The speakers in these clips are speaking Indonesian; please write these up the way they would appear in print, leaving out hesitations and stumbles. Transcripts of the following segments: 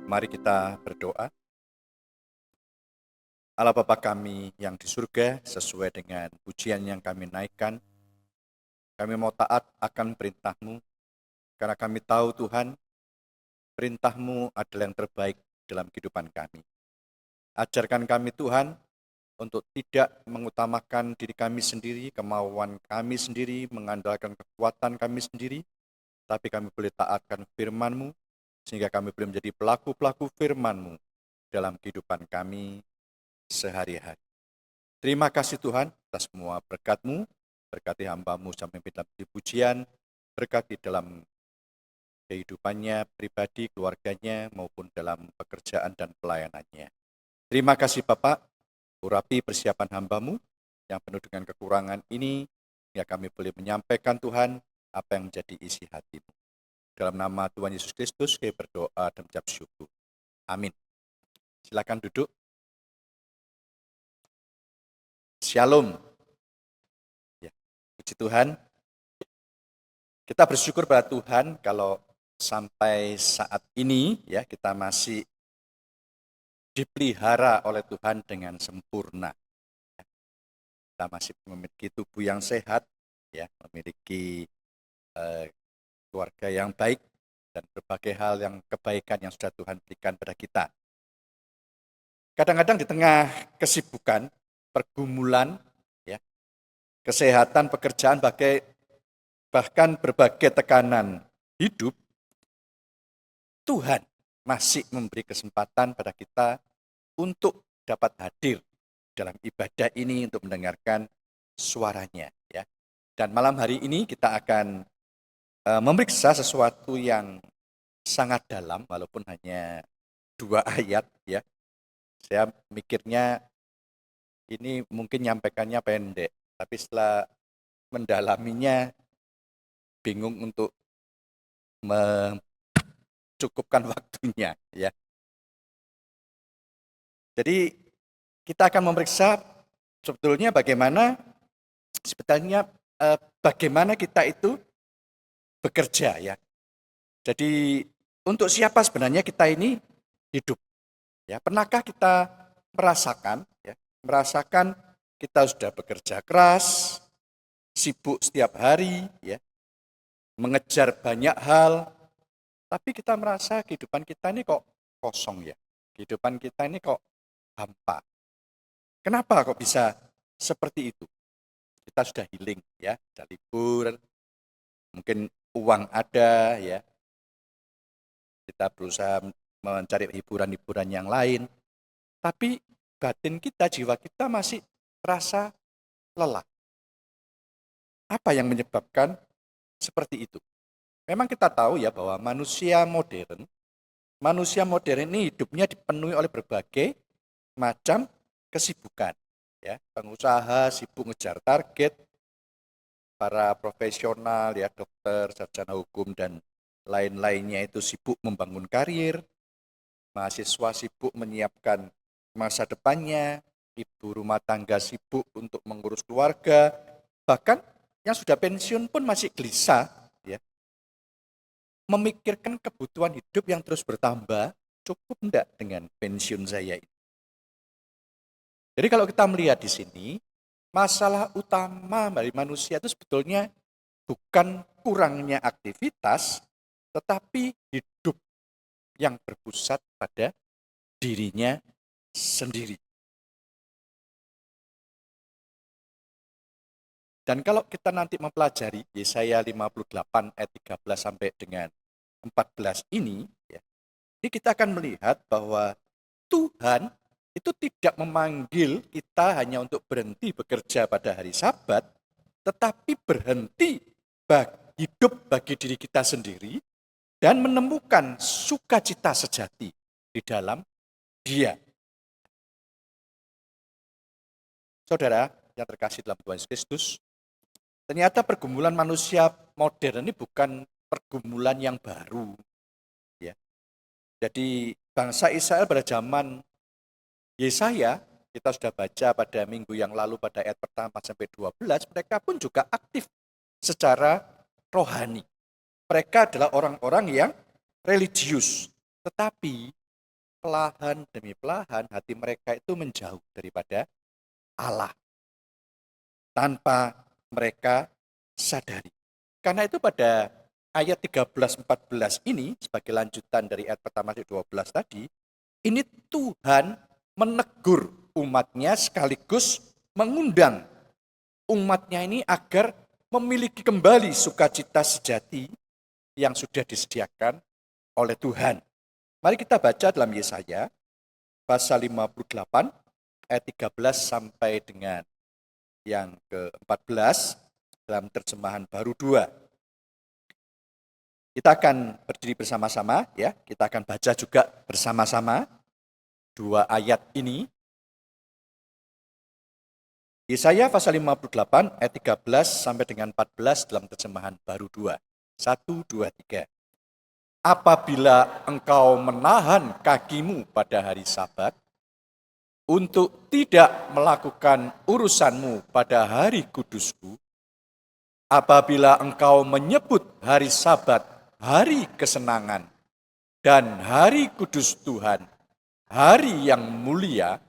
Mari kita berdoa. Allah Bapa kami yang di surga, sesuai dengan pujian yang kami naikkan, kami mau taat akan perintah-Mu, karena kami tahu Tuhan, perintah-Mu adalah yang terbaik dalam kehidupan kami. Ajarkan kami Tuhan, untuk tidak mengutamakan diri kami sendiri, kemauan kami sendiri, mengandalkan kekuatan kami sendiri, tapi kami boleh taatkan firman-Mu, sehingga kami boleh menjadi pelaku-pelaku firman-Mu dalam kehidupan kami sehari-hari. Terima kasih Tuhan atas semua berkat-Mu, berkati hamba-Mu sampai dalam pujian, berkati dalam kehidupannya pribadi, keluarganya, maupun dalam pekerjaan dan pelayanannya. Terima kasih Bapak, urapi persiapan hamba-Mu yang penuh dengan kekurangan ini, ya kami boleh menyampaikan Tuhan apa yang menjadi isi hati-Mu. Dalam nama Tuhan Yesus Kristus, kami berdoa dan mengucap syukur. Amin. Silakan duduk. Shalom. Ya, puji Tuhan. Kita bersyukur pada Tuhan kalau sampai saat ini ya kita masih dipelihara oleh Tuhan dengan sempurna. Kita masih memiliki tubuh yang sehat, ya, memiliki keluarga yang baik dan berbagai hal yang kebaikan yang sudah Tuhan berikan pada kita. Kadang-kadang di tengah kesibukan, pergumulan, ya, kesehatan, pekerjaan, bahkan berbagai tekanan hidup, Tuhan masih memberi kesempatan pada kita untuk dapat hadir dalam ibadah ini untuk mendengarkan suaranya, ya. Dan malam hari ini kita akan memeriksa sesuatu yang sangat dalam, walaupun hanya 2 ayat, ya. Saya mikirnya ini mungkin nyampaikannya pendek, tapi setelah mendalaminya bingung untuk mencukupkan waktunya, ya. Jadi kita akan memeriksa sebetulnya bagaimana kita itu bekerja, ya. Jadi untuk siapa sebenarnya kita ini hidup, ya. Pernahkah kita merasakan kita sudah bekerja keras, sibuk setiap hari, ya, mengejar banyak hal, tapi kita merasa kehidupan kita ini kok kosong, ya. Kehidupan kita ini kok hampa. Kenapa kok bisa seperti itu? Kita sudah healing, ya, sudah libur, mungkin uang ada, ya. Kita berusaha mencari hiburan-hiburan yang lain, tapi batin kita, jiwa kita masih terasa lelah. Apa yang menyebabkan seperti itu? Memang kita tahu ya bahwa manusia modern ini hidupnya dipenuhi oleh berbagai macam kesibukan. Ya, pengusaha sibuk ngejar target, para profesional, ya, dokter, sarjana hukum dan lain-lainnya itu sibuk membangun karir, mahasiswa sibuk menyiapkan masa depannya, ibu rumah tangga sibuk untuk mengurus keluarga, bahkan yang sudah pensiun pun masih gelisah, ya, memikirkan kebutuhan hidup yang terus bertambah, cukup enggak dengan pensiun saya ini. Jadi kalau kita melihat di sini, masalah utama dari manusia itu sebetulnya bukan kurangnya aktivitas, tetapi hidup yang berpusat pada dirinya sendiri. Dan kalau kita nanti mempelajari Yesaya 58 ayat 13 sampai dengan 14 ini, ya, jadi kita akan melihat bahwa Tuhan itu tidak memanggil kita hanya untuk berhenti bekerja pada hari Sabat, tetapi berhenti hidup bagi diri kita sendiri dan menemukan sukacita sejati di dalam Dia. Saudara yang terkasih dalam Tuhan Yesus Kristus, ternyata pergumulan manusia modern ini bukan pergumulan yang baru, ya. Jadi bangsa Israel pada zaman Yesaya, kita sudah baca pada minggu yang lalu pada ayat pertama sampai 12, mereka pun juga aktif secara rohani. Mereka adalah orang-orang yang religius, tetapi pelahan demi pelahan hati mereka itu menjauh daripada Allah tanpa mereka sadari. Karena itu pada ayat 13-14 ini sebagai lanjutan dari ayat pertama 12 tadi, ini Tuhan menegur umatnya sekaligus mengundang umatnya ini agar memiliki kembali sukacita sejati yang sudah disediakan oleh Tuhan. Mari kita baca dalam Yesaya pasal 58 ayat 13 sampai dengan yang ke-14 dalam terjemahan baru 2. Kita akan berdiri bersama-sama ya, kita akan baca juga bersama-sama dua ayat ini. Yesaya pasal 58 ayat 13 sampai dengan 14 dalam terjemahan baru 2. 1, 2, 3. Apabila engkau menahan kakimu pada hari Sabat, untuk tidak melakukan urusanmu pada hari kudusku, apabila engkau menyebut hari Sabat hari kesenangan dan hari kudus Tuhan, hari yang mulia,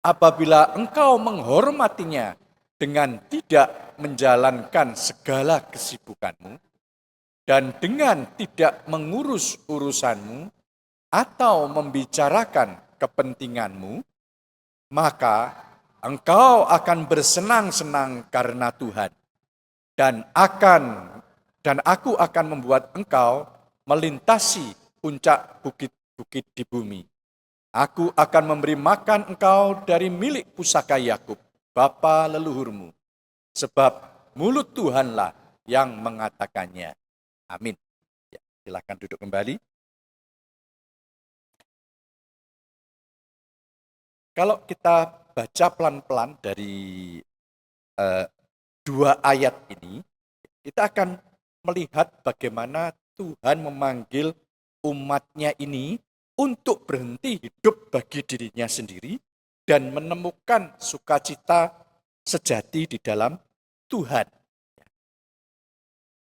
apabila engkau menghormatinya dengan tidak menjalankan segala kesibukanmu, dan dengan tidak mengurus urusanmu atau membicarakan kepentinganmu, maka engkau akan bersenang-senang karena Tuhan, dan aku akan membuat engkau melintasi puncak bukit-bukit di bumi. Aku akan memberi makan engkau dari milik pusaka Yakub, bapa leluhurmu, sebab mulut Tuhanlah yang mengatakannya. Amin. Ya, silakan duduk kembali. Kalau kita baca pelan-pelan dari dua ayat ini, kita akan melihat bagaimana Tuhan memanggil umatnya ini untuk berhenti hidup bagi dirinya sendiri dan menemukan sukacita sejati di dalam Tuhan.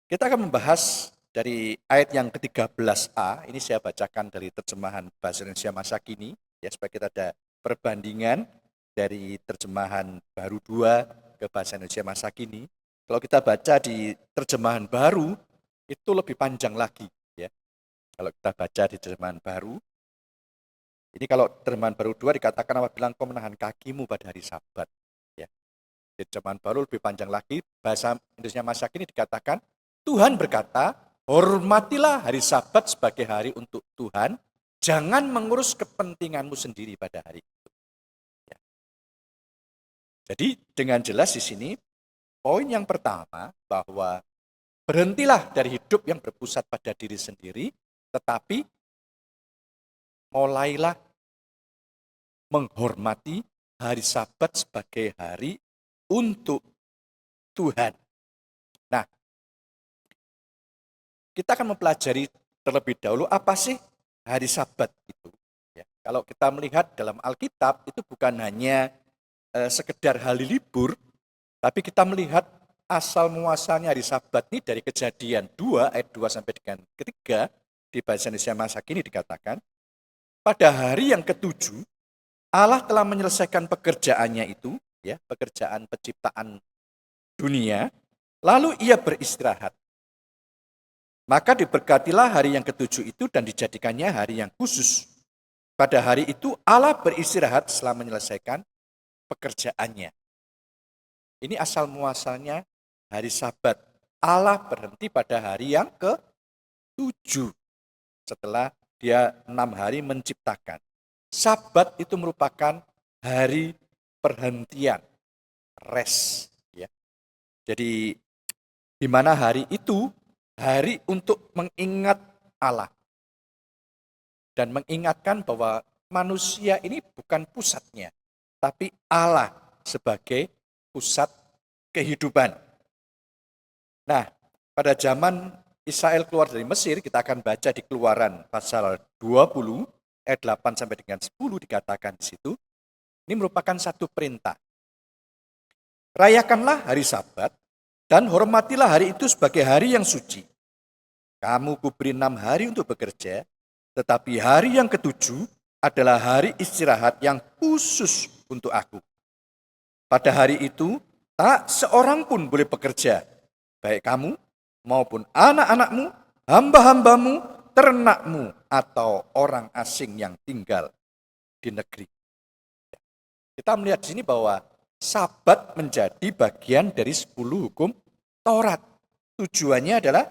Kita akan membahas dari ayat yang ke-13a, ini saya bacakan dari terjemahan Bahasa Indonesia masa kini, ya supaya kita ada perbandingan dari terjemahan baru 2 ke Bahasa Indonesia masa kini. Kalau kita baca di terjemahan baru, itu lebih panjang lagi. Ya. Kalau kita baca di terjemahan baru, ini kalau terjemahan baru 2 dikatakan apabila engkau menahan kakimu pada hari Sabat. Ya. Di terjemahan baru lebih panjang lagi, Bahasa Indonesia masa kini dikatakan, Tuhan berkata, hormatilah hari Sabat sebagai hari untuk Tuhan, jangan mengurus kepentinganmu sendiri pada hari itu. Ya. Jadi dengan jelas di sini, poin yang pertama bahwa berhentilah dari hidup yang berpusat pada diri sendiri, tetapi mulailah menghormati hari Sabat sebagai hari untuk Tuhan. Nah, kita akan mempelajari terlebih dahulu apa sih hari Sabat itu. Ya, kalau kita melihat dalam Alkitab itu bukan hanya sekedar hari libur, tapi kita melihat asal muasalnya hari Sabat ini dari Kejadian 2 ayat 2 sampai dengan ketiga di Bahasa Indonesia masa kini dikatakan, pada hari yang ketujuh Allah telah menyelesaikan pekerjaannya itu, ya, pekerjaan penciptaan dunia, lalu ia beristirahat. Maka diberkatilah hari yang ketujuh itu dan dijadikannya hari yang khusus. Pada hari itu Allah beristirahat setelah menyelesaikan pekerjaannya. Ini asal muasalnya hari Sabat. Allah berhenti pada hari yang ke-7 setelah dia 6 hari menciptakan. Sabat itu merupakan hari perhentian, rest. Ya. Jadi di mana hari itu hari untuk mengingat Allah. Dan mengingatkan bahwa manusia ini bukan pusatnya, tapi Allah sebagai pusat kehidupan. Nah, pada zaman Israel keluar dari Mesir, kita akan baca di Keluaran pasal 20 ayat 8 sampai dengan 10 dikatakan di situ. Ini merupakan satu perintah. Rayakanlah hari Sabat dan hormatilah hari itu sebagai hari yang suci. Kamu kuberi 6 hari untuk bekerja, tetapi hari yang ke-7 adalah hari istirahat yang khusus untuk aku. Pada hari itu, tak seorang pun boleh bekerja, baik kamu maupun anak-anakmu, hamba-hambamu, ternakmu, atau orang asing yang tinggal di negeri. Kita melihat di sini bahwa Sabat menjadi bagian dari 10 hukum Taurat. Tujuannya adalah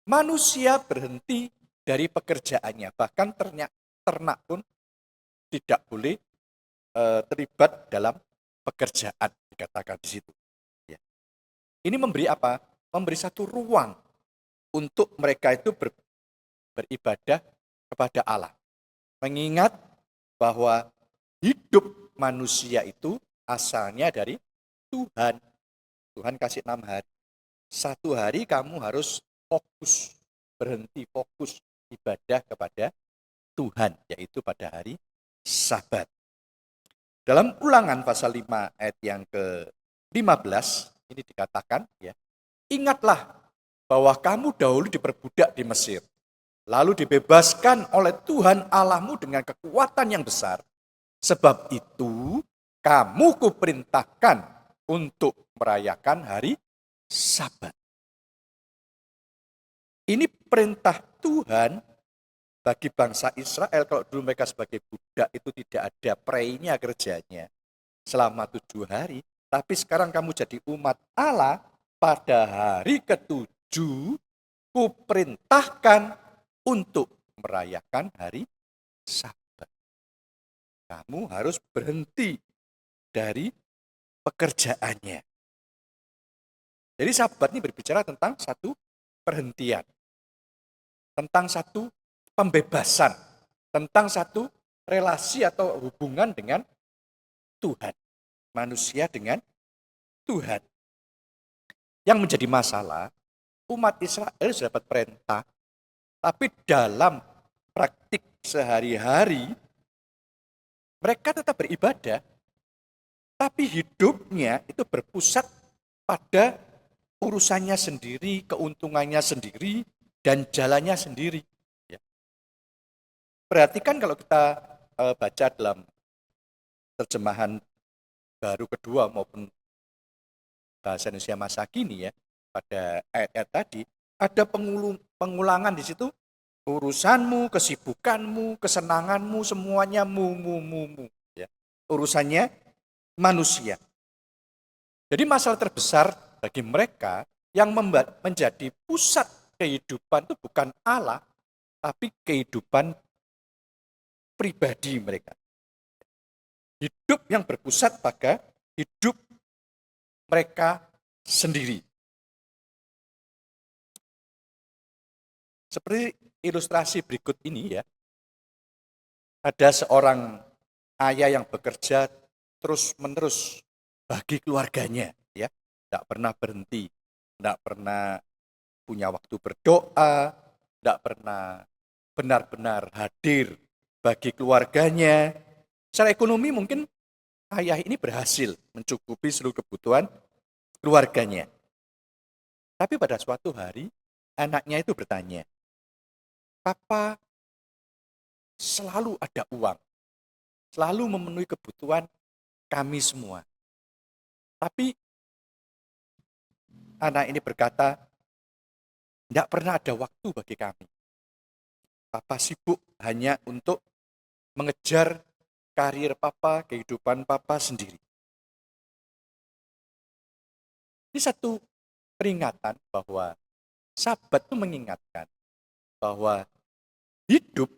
manusia berhenti dari pekerjaannya. Bahkan ternak pun tidak boleh terlibat dalam pekerjaan, dikatakan di situ. Ya. Ini memberi apa? Memberi satu ruang untuk mereka itu beribadah kepada Allah. Mengingat bahwa hidup manusia itu asalnya dari Tuhan. Tuhan kasih 6 hari. 1 hari kamu harus fokus, berhenti fokus ibadah kepada Tuhan, yaitu pada hari Sabat. Dalam Ulangan pasal 5 ayat yang ke-15, ini dikatakan, ya, ingatlah bahwa kamu dahulu diperbudak di Mesir, lalu dibebaskan oleh Tuhan Allahmu dengan kekuatan yang besar. Sebab itu, kamu kuperintahkan untuk merayakan hari Sabat. Ini perintah Tuhan bagi bangsa Israel. Kalau dulu mereka sebagai budak itu tidak ada prei-nya kerjanya selama 7 hari. Tapi sekarang kamu jadi umat Allah, pada hari ke-7 kuperintahkan untuk merayakan hari Sabat. Kamu harus berhenti dari pekerjaannya. Jadi Sabat ini berbicara tentang satu perhentian, tentang satu pembebasan, tentang satu relasi atau hubungan dengan Tuhan, manusia dengan Tuhan. Yang menjadi masalah, umat Israel sudah dapat perintah, tapi dalam praktik sehari-hari, mereka tetap beribadah, tapi hidupnya itu berpusat pada urusannya sendiri, keuntungannya sendiri, dan jalannya sendiri. Ya. Perhatikan kalau kita baca dalam terjemahan baru kedua maupun bahasa Indonesia masa kini, ya, pada ayat-ayat tadi, ada pengulangan di situ, urusanmu, kesibukanmu, kesenanganmu, semuanya mu. Ya. Urusannya manusia. Jadi masalah terbesar bagi mereka yang menjadi pusat kehidupan itu bukan Allah, tapi kehidupan pribadi mereka. Hidup yang berpusat pada hidup mereka sendiri. Seperti ilustrasi berikut ini, ya. Ada seorang ayah yang bekerja terus-menerus bagi keluarganya, ya. Tidak pernah berhenti, tidak pernah punya waktu berdoa, tidak pernah benar-benar hadir bagi keluarganya. Secara ekonomi mungkin ayah ini berhasil mencukupi seluruh kebutuhan keluarganya. Tapi pada suatu hari, anaknya itu bertanya, "Papa selalu ada uang, selalu memenuhi kebutuhan kami semua. Tapi anak ini berkata, tidak pernah ada waktu bagi kami. Papa sibuk hanya untuk mengejar karir papa, kehidupan papa sendiri." Ini satu peringatan bahwa Sabat itu mengingatkan bahwa hidup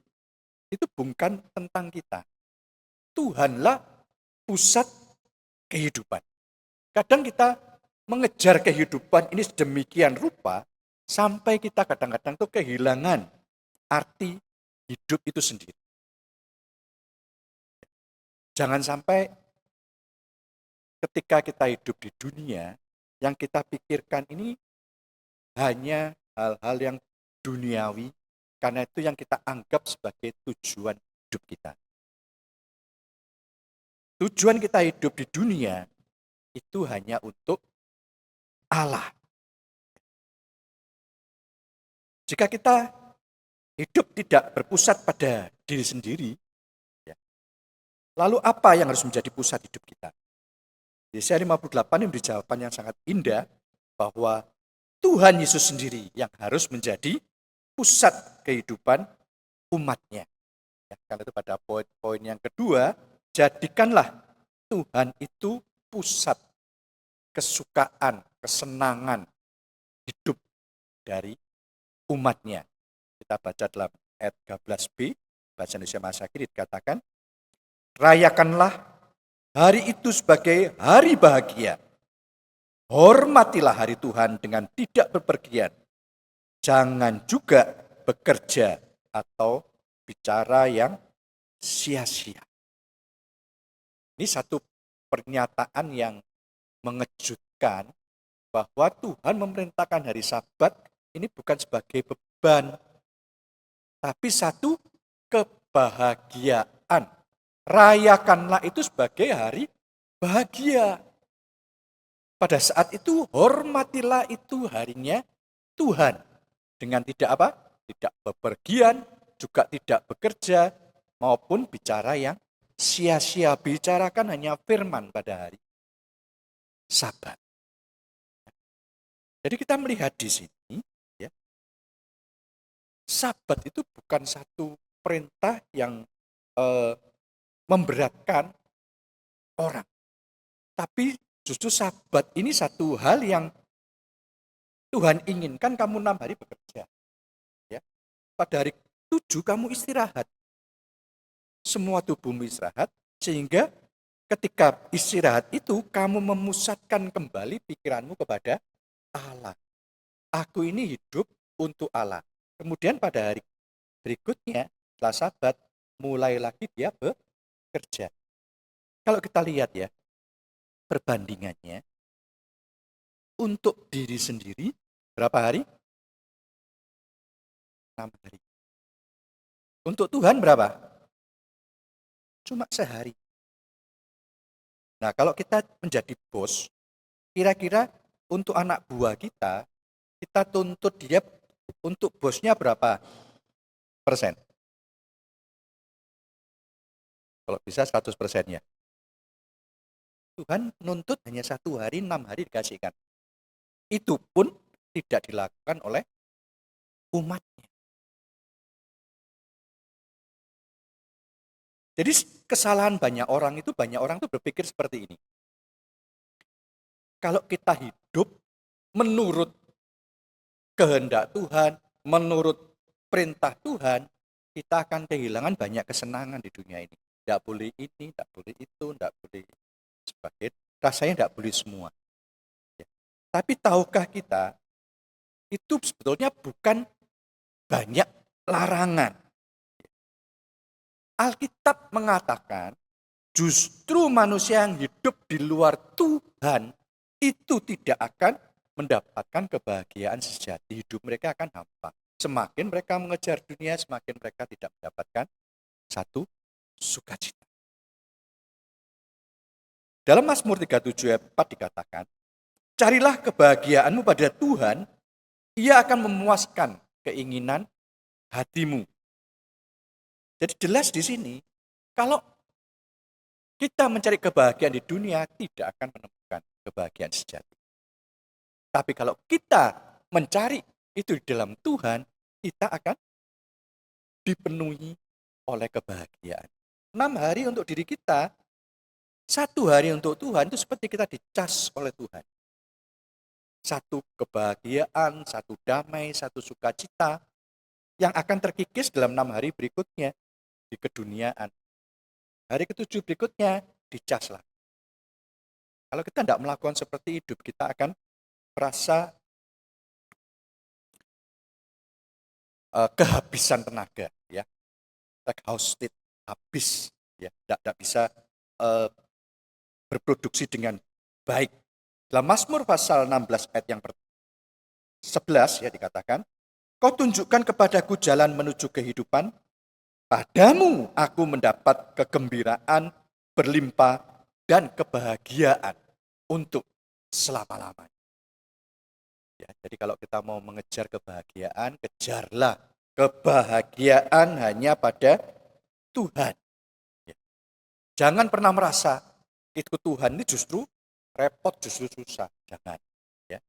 itu bukan tentang kita. Tuhanlah pusat kehidupan. Kadang kita mengejar kehidupan ini sedemikian rupa sampai kita kadang-kadang tuh kehilangan arti hidup itu sendiri. Jangan sampai ketika kita hidup di dunia, yang kita pikirkan ini hanya hal-hal yang duniawi, karena itu yang kita anggap sebagai tujuan hidup kita. Tujuan kita hidup di dunia itu hanya untuk Allah. Jika kita hidup tidak berpusat pada diri sendiri, ya, Lalu apa yang harus menjadi pusat hidup kita? Yesaya 58 ini memberi jawaban yang sangat indah bahwa Tuhan Yesus sendiri yang harus menjadi pusat kehidupan umatnya. Ya, karena itu pada poin yang kedua, jadikanlah Tuhan itu pusat kesukaan, kesenangan hidup dari umatnya. Kita baca dalam ayat 13b, bahasa Indonesia masa kini dikatakan, rayakanlah hari itu sebagai hari bahagia. Hormatilah hari Tuhan dengan tidak bepergian. Jangan juga bekerja atau bicara yang sia-sia. Ini satu pernyataan yang mengejutkan bahwa Tuhan memerintahkan hari Sabat ini bukan sebagai beban, tapi satu kebahagiaan. Rayakanlah itu sebagai hari bahagia. Pada saat itu hormatilah itu harinya Tuhan. Dengan tidak apa? Tidak bepergian, juga tidak bekerja, maupun bicara yang sia-sia. Bicarakan hanya firman pada hari Sabat. Jadi kita melihat di sini, ya, Sabat itu bukan satu perintah yang memberatkan orang. Tapi justru Sabat ini satu hal yang Tuhan inginkan kamu 6 hari bekerja. Ya. Pada hari 7 kamu istirahat. Semua tubuhmu istirahat, sehingga ketika istirahat itu kamu memusatkan kembali pikiranmu kepada Allah. Aku ini hidup untuk Allah. Kemudian pada hari berikutnya, setelah Sabat, mulai lagi dia bekerja. Kalau kita lihat ya, perbandingannya, untuk diri sendiri, berapa hari? 6 hari. Untuk Tuhan berapa? Cuma sehari. Nah, kalau kita menjadi bos, kira-kira untuk anak buah kita tuntut dia untuk bosnya berapa persen? Kalau bisa 100% ya. Tuhan nuntut hanya 1 hari, 6 hari dikasihkan. Itu pun tidak dilakukan oleh umatnya. Jadi kesalahan banyak orang itu berpikir seperti ini. Kalau kita hidup menurut kehendak Tuhan, menurut perintah Tuhan, kita akan kehilangan banyak kesenangan di dunia ini. Tidak boleh ini, tidak boleh itu, tidak boleh sebagai rasanya tidak boleh semua. Ya. Tapi tahukah kita itu sebetulnya bukan banyak larangan. Alkitab mengatakan justru manusia yang hidup di luar Tuhan itu tidak akan mendapatkan kebahagiaan sejati. Hidup mereka akan hampa. Semakin mereka mengejar dunia, semakin mereka tidak mendapatkan satu sukacita. Dalam Mazmur 37 ayat 4 dikatakan, carilah kebahagiaanmu pada Tuhan, Ia akan memuaskan keinginan hatimu. Jadi jelas di sini, kalau kita mencari kebahagiaan di dunia, tidak akan menemukan kebahagiaan sejati. Tapi kalau kita mencari itu di dalam Tuhan, kita akan dipenuhi oleh kebahagiaan. 6 hari untuk diri kita, 1 hari untuk Tuhan, itu seperti kita dicas oleh Tuhan. Satu kebahagiaan, satu damai, satu sukacita yang akan terkikis dalam 6 hari berikutnya di keduniaan. Hari ke-7 berikutnya dicas lagi. Kalau kita tidak melakukan seperti hidup, kita akan merasa kehabisan tenaga, ya, exhausted, habis, ya, tidak bisa berproduksi dengan baik. Dalam Mazmur pasal 16 ayat yang 11 ya dikatakan, kau tunjukkan kepadaku jalan menuju kehidupan, padamu aku mendapat kegembiraan berlimpah dan kebahagiaan untuk selama-lamanya. Ya, jadi kalau kita mau mengejar kebahagiaan, kejarlah kebahagiaan hanya pada Tuhan. Ya. Jangan pernah merasa ikut Tuhan ini justru repot, justru susah. Jangan. Ya.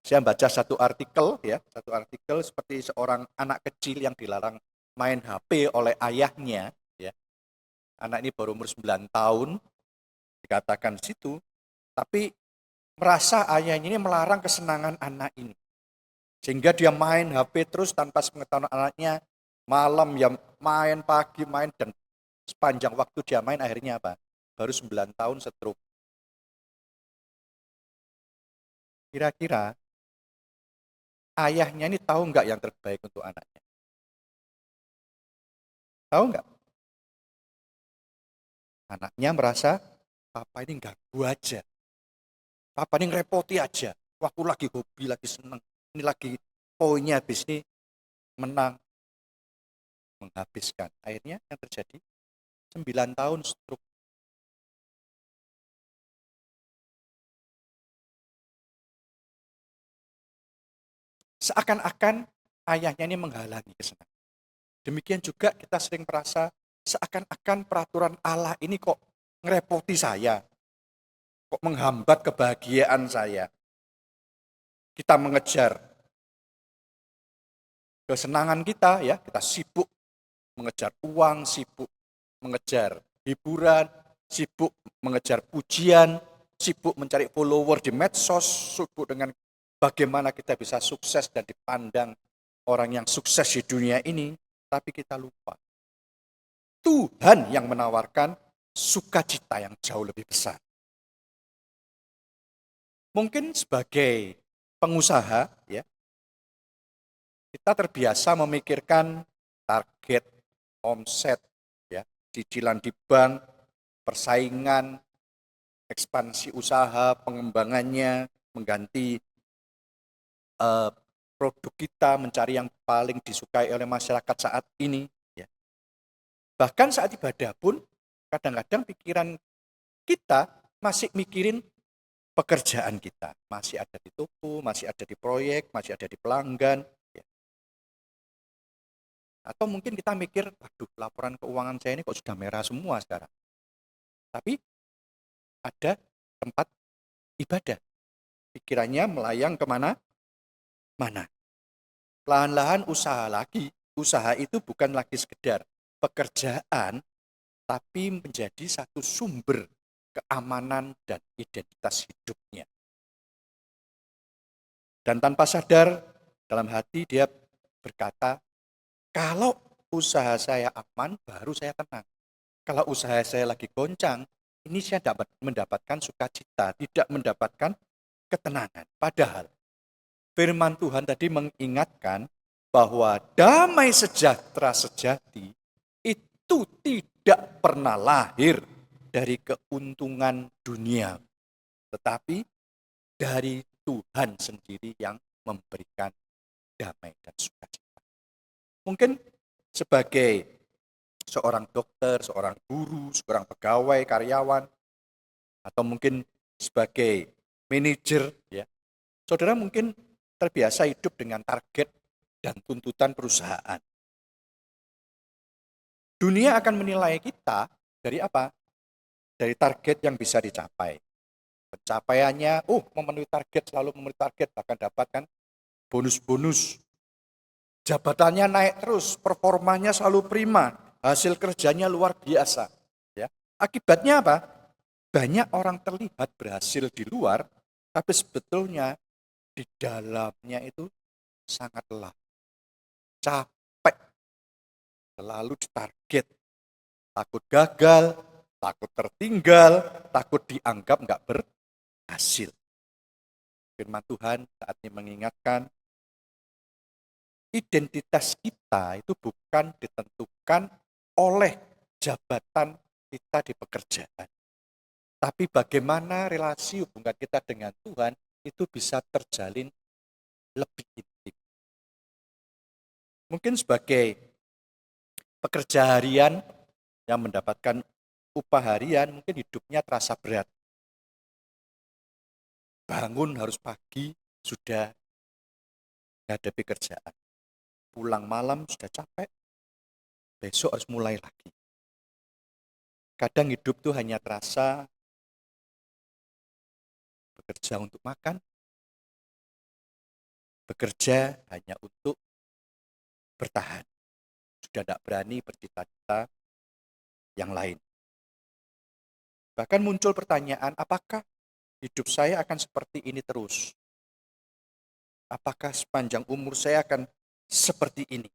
Saya baca satu artikel seperti seorang anak kecil yang dilarang main HP oleh ayahnya. Ya. Anak ini baru umur 9 tahun, dikatakan di situ, tapi merasa ayahnya ini melarang kesenangan anak ini. Sehingga dia main HP terus tanpa sepengetahuan anaknya, malam ya main, pagi main, dan sepanjang waktu dia main akhirnya apa? Baru 9 tahun stroke. Kira-kira ayahnya ini tahu nggak yang terbaik untuk anaknya? Tahu nggak? Anaknya merasa, papa ini ganggu aja. Papa ini ngerepoti aja. Waktu lagi hobi, lagi seneng. Ini lagi poinnya habis ini menang. Menghabiskan. Akhirnya yang terjadi 9 tahun stroke. Seakan-akan ayahnya ini menghalangi kesenangan. Demikian juga kita sering merasa seakan-akan peraturan Allah ini kok ngerepoti saya. Kok menghambat kebahagiaan saya. Kita mengejar kesenangan kita, ya, kita sibuk mengejar uang, sibuk mengejar hiburan, sibuk mengejar pujian, sibuk mencari follower di medsos, sibuk dengan bagaimana kita bisa sukses dan dipandang orang yang sukses di dunia ini, tapi kita lupa. Tuhan yang menawarkan sukacita yang jauh lebih besar. Mungkin sebagai pengusaha, ya, kita terbiasa memikirkan target, omset, ya, cicilan di bank, persaingan, ekspansi usaha, pengembangannya, mengganti produk kita, mencari yang paling disukai oleh masyarakat saat ini. Ya. Bahkan saat ibadah pun, kadang-kadang pikiran kita masih mikirin pekerjaan kita. Masih ada di toko, masih ada di proyek, masih ada di pelanggan. Ya. Atau mungkin kita mikir, waduh, laporan keuangan saya ini kok sudah merah semua sekarang. Tapi ada tempat ibadah. Pikirannya melayang kemana? Mana? Lahan-lahan usaha lagi. Usaha itu bukan lagi sekedar pekerjaan, tapi menjadi satu sumber keamanan dan identitas hidupnya. Dan tanpa sadar, dalam hati dia berkata, kalau usaha saya aman, baru saya tenang. Kalau usaha saya lagi goncang, ini saya dapat mendapatkan sukacita, tidak mendapatkan ketenangan. Padahal firman Tuhan tadi mengingatkan bahwa damai sejahtera sejati itu tidak pernah lahir dari keuntungan dunia, tetapi dari Tuhan sendiri yang memberikan damai dan sukacita. Mungkin sebagai seorang dokter, seorang guru, seorang pegawai, karyawan, atau mungkin sebagai manajer, ya, saudara mungkin terbiasa hidup dengan target dan tuntutan perusahaan. Dunia akan menilai kita dari apa? Dari target yang bisa dicapai. Pencapaiannya, memenuhi target, selalu memenuhi target, bahkan dapatkan bonus-bonus. Jabatannya naik terus, performanya selalu prima, hasil kerjanya luar biasa. Ya. Akibatnya apa? Banyak orang terlihat berhasil di luar, tapi sebetulnya di dalamnya itu sangat lelah, capek, selalu ditarget, takut gagal, takut tertinggal, takut dianggap nggak berhasil. Firman Tuhan saat ini mengingatkan, identitas kita itu bukan ditentukan oleh jabatan kita di pekerjaan. Tapi bagaimana relasi hubungan kita dengan Tuhan itu bisa terjalin lebih intim. Mungkin sebagai pekerja harian yang mendapatkan upah harian, mungkin hidupnya terasa berat. Bangun harus pagi, sudah menghadapi kerjaan. Pulang malam sudah capek, besok harus mulai lagi. Kadang hidup tuh hanya terasa bekerja untuk makan, bekerja hanya untuk bertahan. Sudah tidak berani bercita-cita yang lain. Bahkan muncul pertanyaan, apakah hidup saya akan seperti ini terus? Apakah sepanjang umur saya akan seperti ini?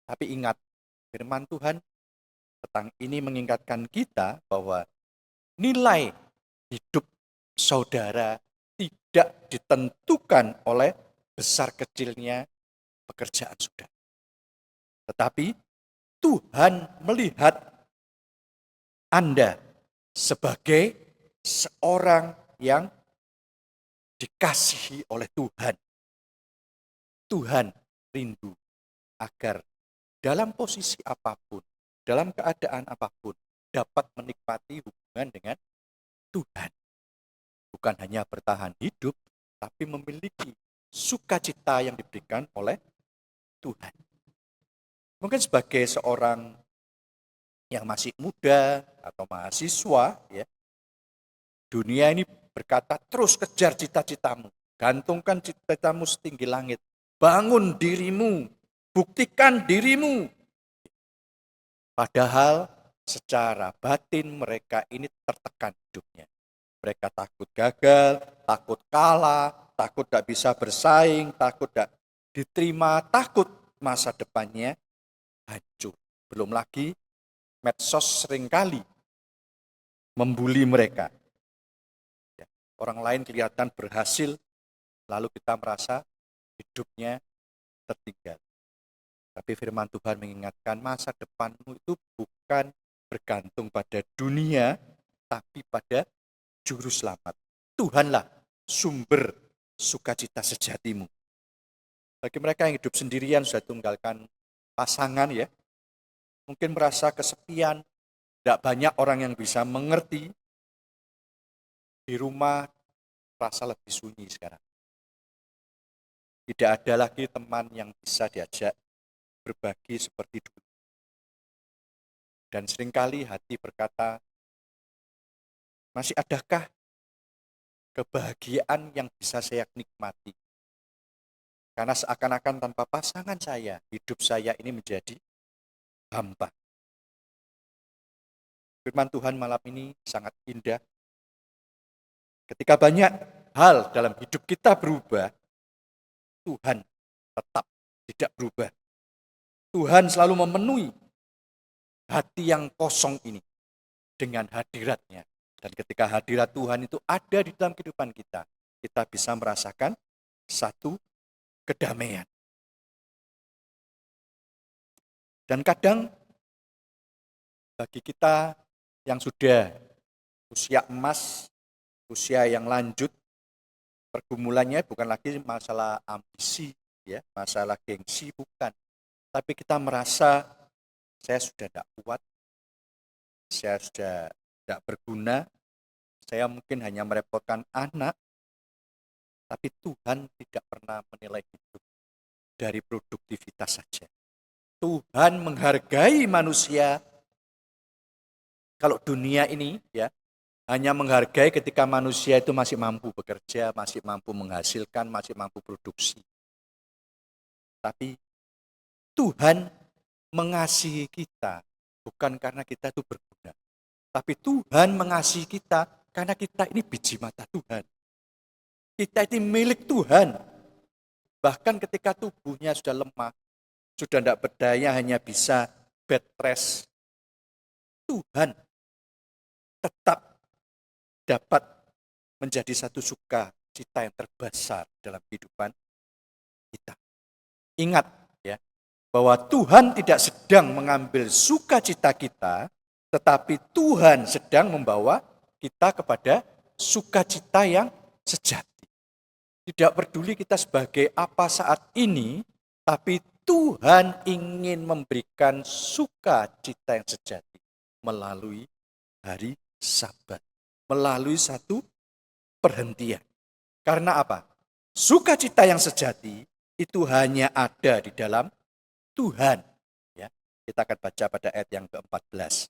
Tapi ingat, firman Tuhan tentang ini mengingatkan kita bahwa nilai hidup saudara tidak ditentukan oleh besar kecilnya pekerjaan saudara. Tetapi Tuhan melihat Anda sebagai seorang yang dikasihi oleh Tuhan. Tuhan rindu agar dalam posisi apapun, dalam keadaan apapun, dapat menikmati hubungan dengan Tuhan. Bukan hanya bertahan hidup, tapi memiliki sukacita yang diberikan oleh Tuhan. Mungkin sebagai seorang yang masih muda atau mahasiswa, ya, dunia ini berkata terus kejar cita-citamu, gantungkan cita-citamu setinggi langit, bangun dirimu, buktikan dirimu. Padahal secara batin mereka ini tertekan hidupnya. Mereka takut gagal, takut kalah, takut tidak bisa bersaing, takut tidak diterima, takut masa depannya hancur. Belum lagi medsos seringkali membuli mereka. Orang lain kelihatan berhasil, lalu kita merasa hidupnya tertinggal. Tapi firman Tuhan mengingatkan masa depanmu itu bukan bergantung pada dunia, tapi pada juru selamat. Tuhanlah sumber sukacita sejatimu. Bagi mereka yang hidup sendirian, sudah tinggalkan pasangan, ya, mungkin merasa kesepian, tidak banyak orang yang bisa mengerti. Di rumah rasa lebih sunyi sekarang. Tidak ada lagi teman yang bisa diajak berbagi seperti dulu. Dan seringkali hati berkata, masih adakah kebahagiaan yang bisa saya nikmati? Karena seakan-akan tanpa pasangan saya, hidup saya ini menjadi hampa. Firman Tuhan malam ini sangat indah. Ketika banyak hal dalam hidup kita berubah, Tuhan tetap tidak berubah. Tuhan selalu memenuhi hati yang kosong ini dengan hadiratnya. Dan ketika hadirat Tuhan itu ada di dalam kehidupan kita, kita bisa merasakan satu kedamaian. Dan kadang bagi kita yang sudah usia emas, usia yang lanjut, pergumulannya bukan lagi masalah ambisi, ya, masalah gengsi, bukan. Tapi kita merasa saya sudah tidak kuat, saya sudah tidak berguna, saya mungkin hanya merepotkan anak, tapi Tuhan tidak pernah menilai hidup dari produktivitas saja. Tuhan menghargai manusia. Kalau dunia ini, ya, hanya menghargai ketika manusia itu masih mampu bekerja, masih mampu menghasilkan, masih mampu produksi. Tapi Tuhan mengasihi kita bukan karena kita itu berguna. Tapi Tuhan mengasihi kita karena kita ini biji mata Tuhan. Kita ini milik Tuhan. Bahkan ketika tubuhnya sudah lemah, sudah tidak berdaya, hanya bisa bed rest, Tuhan tetap dapat menjadi satu sukacita yang terbesar dalam kehidupan kita. Ingat, ya, bahwa Tuhan tidak sedang mengambil sukacita kita, tetapi Tuhan sedang membawa kita kepada sukacita yang sejati. Tidak peduli kita sebagai apa saat ini, tapi Tuhan ingin memberikan sukacita yang sejati melalui hari Sabat, melalui satu perhentian. Karena apa? Sukacita yang sejati itu hanya ada di dalam Tuhan. Ya. Kita akan baca pada ayat yang ke-14.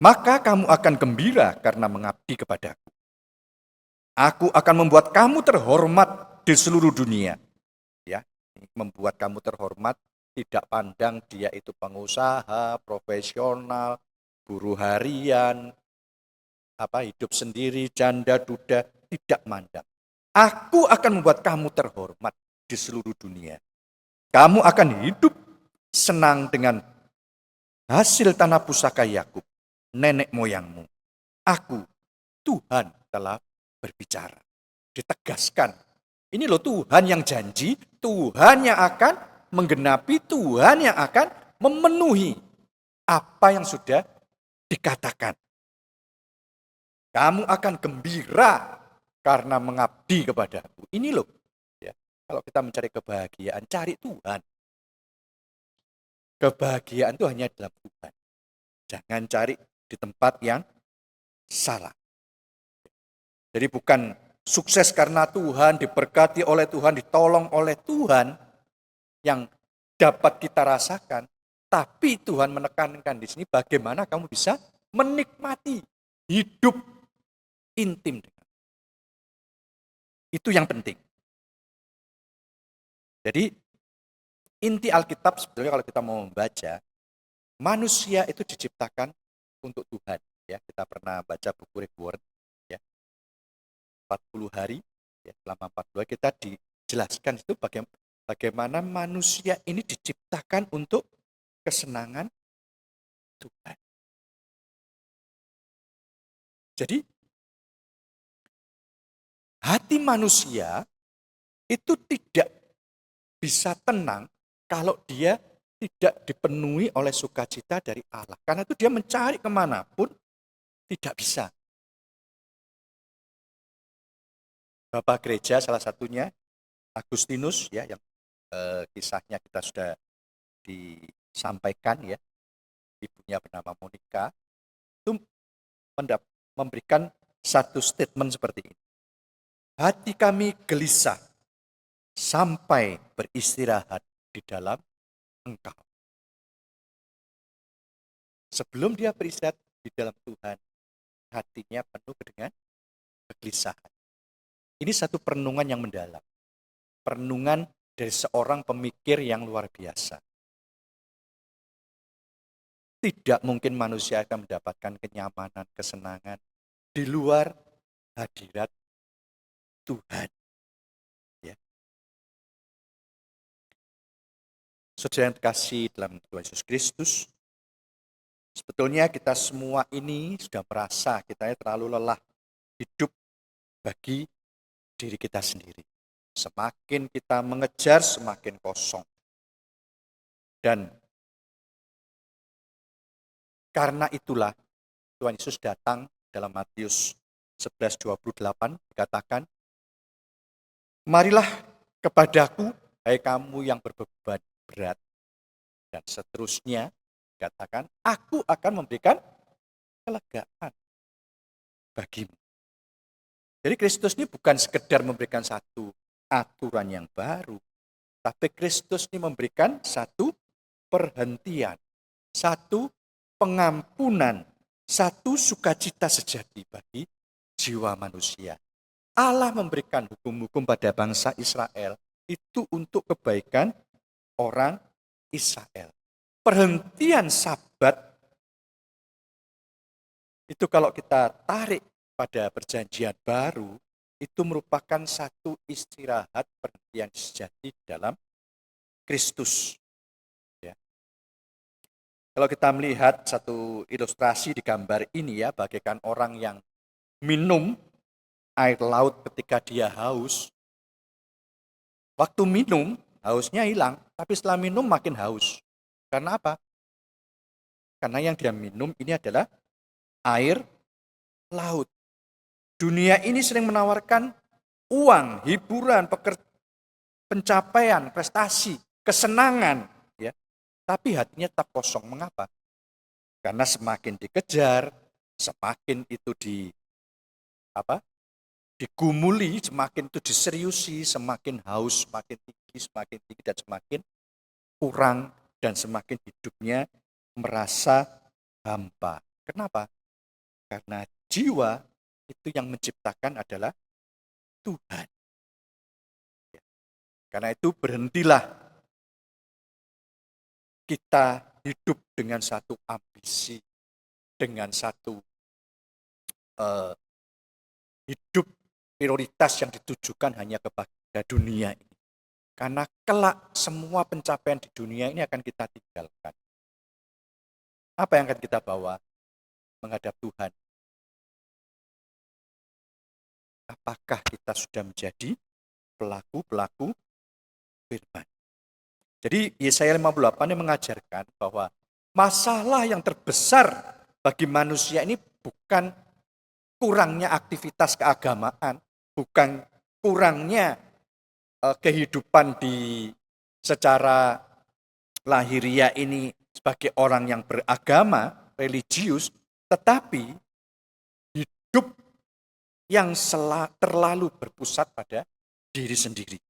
Maka kamu akan gembira karena mengabdi kepadaku. Aku akan membuat kamu terhormat di seluruh dunia. Ya, membuat kamu terhormat, tidak pandang dia itu pengusaha, profesional, buruh harian, hidup sendiri, janda, duda, tidak mandang. Aku akan membuat kamu terhormat di seluruh dunia. Kamu akan hidup senang dengan hasil tanah pusaka Yakub, nenek moyangmu. Aku, Tuhan, telah berbicara. Ditegaskan. Ini loh Tuhan yang janji, Tuhan yang akan menggenapi, Tuhan yang akan memenuhi apa yang sudah dikatakan. Kamu akan gembira karena mengabdi kepadaku. Ini loh. Ya, kalau kita mencari kebahagiaan, cari Tuhan. Kebahagiaan itu hanya dalam Tuhan. Jangan cari di tempat yang salah. Jadi bukan sukses karena Tuhan, diberkati oleh Tuhan, ditolong oleh Tuhan yang dapat kita rasakan. Tapi Tuhan menekankan di sini bagaimana kamu bisa menikmati hidup intim dengan. Itu yang penting. Jadi inti Alkitab sebetulnya kalau kita mau membaca, manusia itu diciptakan untuk Tuhan. Ya, kita pernah baca buku Rick Warren, ya, 40 hari, ya, selama 40 hari kita dijelaskan itu bagaimana manusia ini diciptakan untuk kesenangan Tuhan. Jadi hati manusia itu tidak bisa tenang kalau dia tidak dipenuhi oleh sukacita dari Allah. Karena itu dia mencari kemanapun tidak bisa. Bapak gereja salah satunya Agustinus, ya, yang kisahnya kita sudah disampaikan, ya, ibunya bernama Monica, itu memberikan satu statement seperti ini. Hati kami gelisah sampai beristirahat di dalam Engkau. Sebelum dia beristirahat di dalam Tuhan, hatinya penuh dengan kegelisahan. Ini satu perenungan yang mendalam. Perenungan dari seorang pemikir yang luar biasa. Tidak mungkin manusia akan mendapatkan kenyamanan, kesenangan di luar hadirat Tuhan. Ya. Saudara yang terkasih dalam Tuhan Yesus Kristus, sebetulnya kita semua ini sudah merasa kita terlalu lelah hidup bagi diri kita sendiri. Semakin kita mengejar, semakin kosong. Dan karena itulah Tuhan Yesus datang dalam Matius 11:28 dikatakan, marilah kepadaku, hai kamu yang berbeban berat. Dan seterusnya dikatakan, aku akan memberikan kelegaan bagimu. Jadi Kristus ini bukan sekedar memberikan satu aturan yang baru, tapi Kristus ini memberikan satu perhentian, satu pengampunan, satu sukacita sejati bagi jiwa manusia. Allah memberikan hukum-hukum pada bangsa Israel itu untuk kebaikan orang Israel. Perhentian Sabat itu kalau kita tarik pada perjanjian baru, itu merupakan satu istirahat perhentian sejati dalam Kristus. Ya. Kalau kita melihat satu ilustrasi di gambar ini, ya, bagaikan orang yang minum air laut ketika dia haus. Waktu minum, hausnya hilang, tapi setelah minum makin haus. Karena apa? Karena yang dia minum ini adalah air laut. Dunia ini sering menawarkan uang, hiburan, pencapaian, prestasi, kesenangan, ya. Tapi hatinya tetap kosong. Mengapa? Karena semakin dikejar, semakin itu digumuli, semakin itu diseriusi, semakin haus, semakin tinggi, dan semakin kurang, dan semakin hidupnya merasa hampa. Kenapa? Karena jiwa itu yang menciptakan adalah Tuhan. Karena itu berhentilah kita hidup dengan satu ambisi, dengan satu hidup prioritas yang ditujukan hanya kepada dunia ini. Karena kelak semua pencapaian di dunia ini akan kita tinggalkan. Apa yang akan kita bawa menghadap Tuhan? Apakah kita sudah menjadi pelaku-pelaku firman? Jadi Yesaya 58 ini mengajarkan bahwa masalah yang terbesar bagi manusia ini bukan kurangnya aktivitas keagamaan, bukan kurangnya kehidupan di secara lahiriah ini sebagai orang yang beragama, religius, tetapi hidup yang terlalu berpusat pada diri sendiri.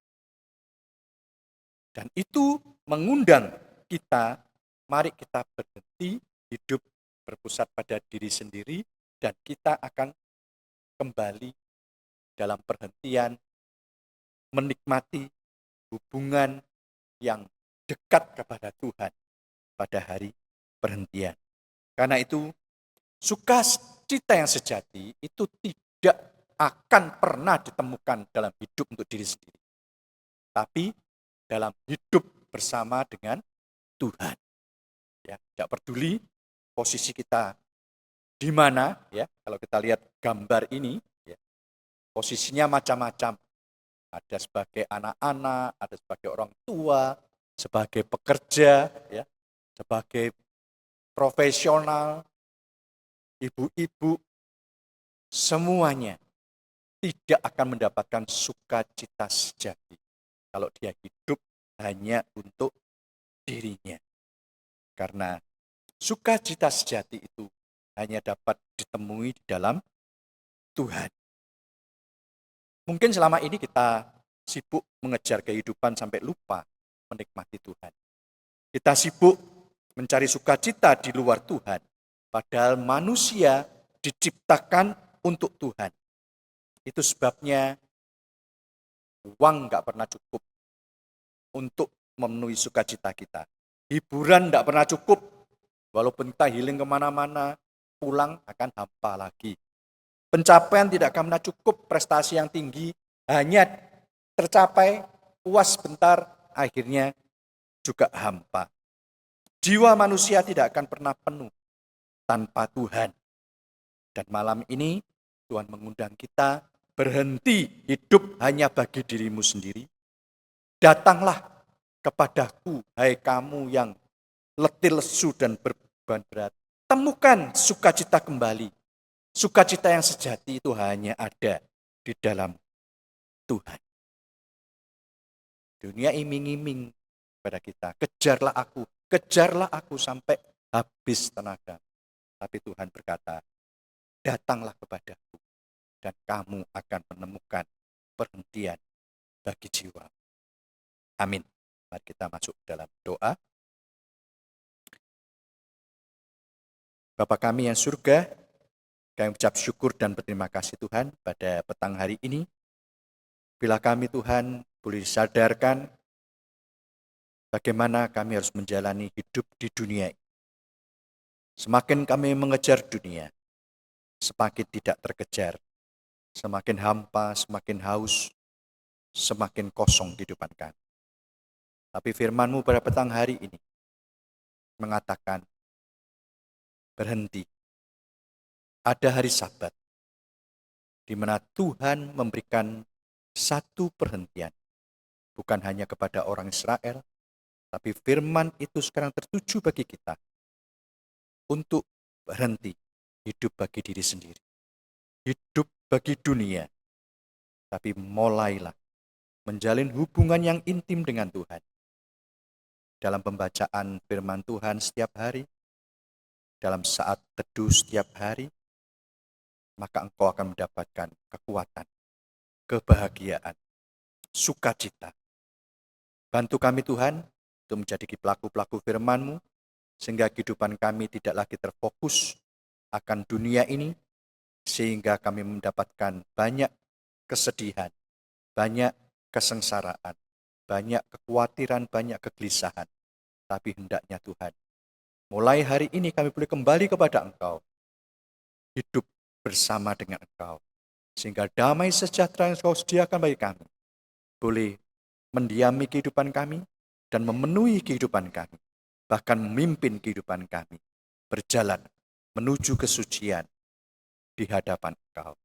Dan itu mengundang kita, mari kita berhenti hidup berpusat pada diri sendiri dan kita akan kembali dalam perhentian menikmati hubungan yang dekat kepada Tuhan pada hari perhentian. Karena itu, sukacita yang sejati itu tidak akan pernah ditemukan dalam hidup untuk diri sendiri. Tapi dalam hidup bersama dengan Tuhan. Ya, tidak peduli posisi kita di mana, ya. Kalau kita lihat gambar ini, ya, posisinya macam-macam. Ada sebagai anak-anak, ada sebagai orang tua, sebagai pekerja, ya, sebagai profesional, ibu-ibu, semuanya tidak akan mendapatkan sukacita sejati kalau dia hidup hanya untuk dirinya. Karena sukacita sejati itu hanya dapat ditemui di dalam Tuhan. Mungkin selama ini kita sibuk mengejar kehidupan sampai lupa menikmati Tuhan. Kita sibuk mencari sukacita di luar Tuhan. Padahal manusia diciptakan untuk Tuhan. Itu sebabnya uang nggak pernah cukup untuk memenuhi sukacita kita. Hiburan nggak pernah cukup. Walaupun kita healing kemana-mana, pulang akan hampa lagi. Pencapaian tidak akan pernah cukup, prestasi yang tinggi hanya tercapai puas sebentar, akhirnya juga hampa. Jiwa manusia tidak akan pernah penuh tanpa Tuhan. Dan malam ini Tuhan mengundang kita berhenti hidup hanya bagi dirimu sendiri. Datanglah kepadaku, hai kamu yang letih lesu dan berbeban berat. Temukan sukacita kembali. Sukacita yang sejati itu hanya ada di dalam Tuhan. Dunia iming-iming pada kita. Kejarlah aku sampai habis tenaga. Tapi Tuhan berkata, datanglah kepadaku dan kamu akan menemukan perhentian bagi jiwa. Amin. Mari kita masuk dalam doa. Bapa kami yang surga, kami ucap syukur dan berterima kasih Tuhan pada petang hari ini. Bila kami Tuhan boleh disadarkan bagaimana kami harus menjalani hidup di dunia ini. Semakin kami mengejar dunia, semakin tidak terkejar, semakin hampa, semakin haus, semakin kosong kehidupan kami. Tapi firman-Mu pada petang hari ini mengatakan, berhenti. Ada hari Sabat, di mana Tuhan memberikan satu perhentian, bukan hanya kepada orang Israel, tapi firman itu sekarang tertuju bagi kita, untuk berhenti hidup bagi diri sendiri, hidup bagi dunia, tapi mulailah menjalin hubungan yang intim dengan Tuhan. Dalam pembacaan firman Tuhan setiap hari, dalam saat teduh setiap hari, maka engkau akan mendapatkan kekuatan, kebahagiaan, sukacita. Bantu kami Tuhan untuk menjadi pelaku-pelaku firman-Mu, sehingga kehidupan kami tidak lagi terfokus akan dunia ini, sehingga kami mendapatkan banyak kesedihan, banyak kesengsaraan, banyak kekhawatiran, banyak kegelisahan. Tapi hendaknya Tuhan, mulai hari ini kami boleh kembali kepada Engkau, hidup bersama dengan Engkau, sehingga damai sejahtera yang Engkau sediakan bagi kami boleh mendiami kehidupan kami dan memenuhi kehidupan kami, bahkan memimpin kehidupan kami berjalan menuju kesucian di hadapan Engkau.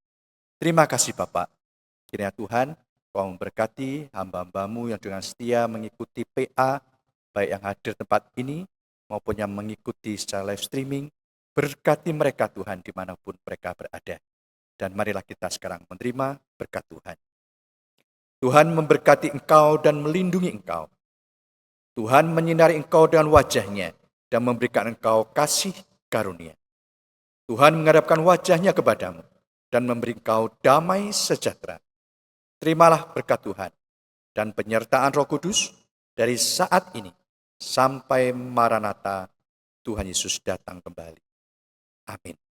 Terima kasih Bapak. Kiranya Tuhan, Kau memberkati hamba-hambamu yang dengan setia mengikuti PA, baik yang hadir tempat ini maupun yang mengikuti secara live streaming. Berkati mereka Tuhan dimanapun mereka berada. Dan marilah kita sekarang menerima berkat Tuhan. Tuhan memberkati engkau dan melindungi engkau. Tuhan menyinari engkau dengan wajah-Nya dan memberikan engkau kasih karunia. Tuhan menghadapkan wajah-Nya kepadamu dan memberi engkau damai sejahtera. Terimalah berkat Tuhan dan penyertaan Roh Kudus dari saat ini sampai Maranatha Tuhan Yesus datang kembali. Amin.